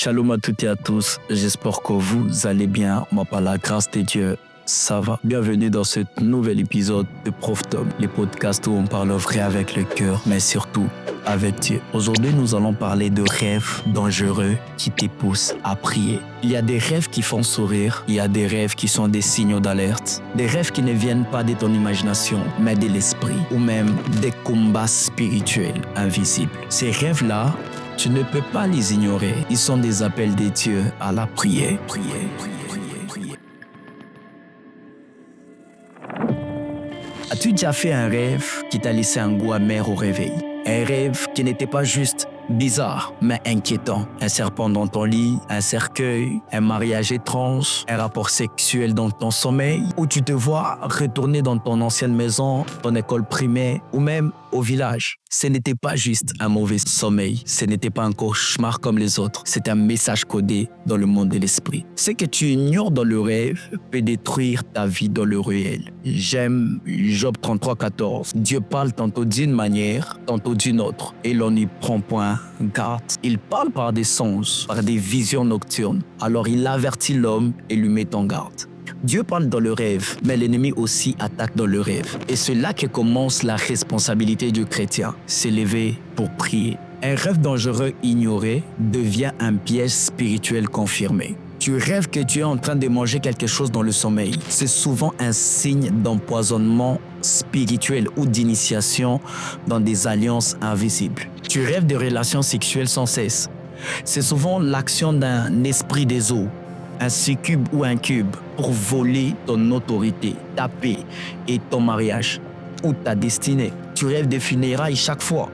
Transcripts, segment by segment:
Shalom à toutes et à tous, j'espère que vous allez bien. Moi, par la grâce de Dieu, ça va. Bienvenue dans ce nouvel épisode de Prof Tom, les podcasts où on parle vrai avec le cœur, mais surtout avec Dieu. Aujourd'hui, nous allons parler de rêves dangereux qui te poussent à prier. Il y a des rêves qui font sourire, il y a des rêves qui sont des signaux d'alerte, des rêves qui ne viennent pas de ton imagination, mais de l'esprit, ou même des combats spirituels invisibles. Ces rêves-là, tu ne peux pas les ignorer. Ils sont des appels de Dieu à la prière. As-tu déjà fait un rêve qui t'a laissé un goût amer au réveil? Un rêve qui n'était pas juste bizarre, mais inquiétant. Un serpent dans ton lit, un cercueil, un mariage étrange, un rapport sexuel dans ton sommeil, où tu te vois retourner dans ton ancienne maison, ton école primaire ou même au village. Ce n'était pas juste un mauvais sommeil, ce n'était pas un cauchemar comme les autres, c'est un message codé dans le monde de l'esprit. Ce que tu ignores dans le rêve peut détruire ta vie dans le réel. J'aime Job 33,14. Dieu parle tantôt d'une manière, tantôt d'une autre, et l'on n'y prend point garde. Il parle par des songes, par des visions nocturnes. Alors il avertit l'homme et lui met en garde. Dieu parle dans le rêve, mais l'ennemi aussi attaque dans le rêve. Et c'est là que commence la responsabilité du chrétien, s'élever pour prier. Un rêve dangereux ignoré devient un piège spirituel confirmé. Tu rêves que tu es en train de manger quelque chose dans le sommeil. C'est souvent un signe d'empoisonnement spirituel ou d'initiation dans des alliances invisibles. Tu rêves de relations sexuelles sans cesse. C'est souvent l'action d'un esprit des eaux, un succube ou un cube pour voler ton autorité, ta paix et ton mariage ou ta destinée. Tu rêves de funérailles chaque fois.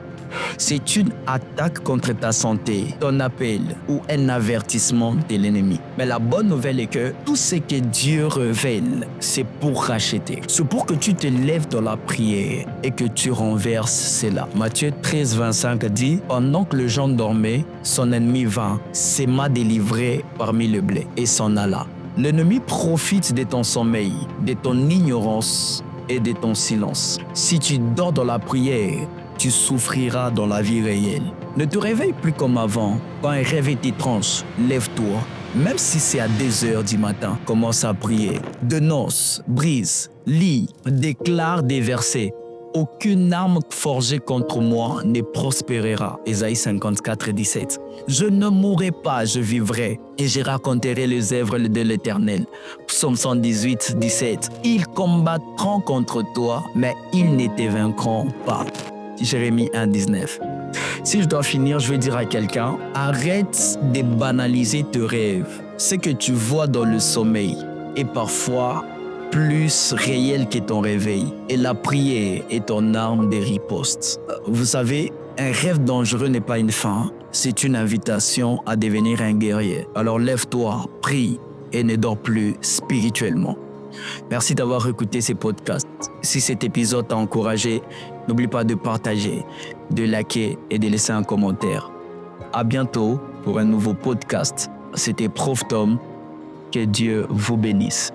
C'est une attaque contre ta santé, ton appel ou un avertissement de l'ennemi. Mais la bonne nouvelle est que tout ce que Dieu révèle, c'est pour racheter. C'est pour que tu te lèves dans la prière et que tu renverses cela. Matthieu 13, 25 dit « Pendant que le gens dormait, son ennemi vint, s'aima délivré parmi le blé et s'en alla. » L'ennemi profite de ton sommeil, de ton ignorance et de ton silence. Si tu dors dans la prière, tu souffriras dans la vie réelle. Ne te réveille plus comme avant. Quand un rêve est étrange, lève-toi. Même si c'est à 2 heures du matin, commence à prier. De noces, brise, lis, déclare des versets. Aucune arme forgée contre moi ne prospérera. Ésaïe 54, 17. Je ne mourrai pas, je vivrai, et je raconterai les œuvres de l'Éternel. Psaume 118, 17. Ils combattront contre toi, mais ils ne te vaincront pas. Jérémie 1, 19. Si je dois finir, je vais dire à quelqu'un, arrête de banaliser tes rêves. Ce que tu vois dans le sommeil est parfois plus réel que ton réveil. Et la prière est ton arme de riposte. Vous savez, un rêve dangereux n'est pas une fin, c'est une invitation à devenir un guerrier. Alors lève-toi, prie et ne dors plus spirituellement. Merci d'avoir écouté ces podcasts. Si cet épisode t'a encouragé, n'oublie pas de partager, de liker et de laisser un commentaire. À bientôt pour un nouveau podcast. C'était Prof Tom. Que Dieu vous bénisse.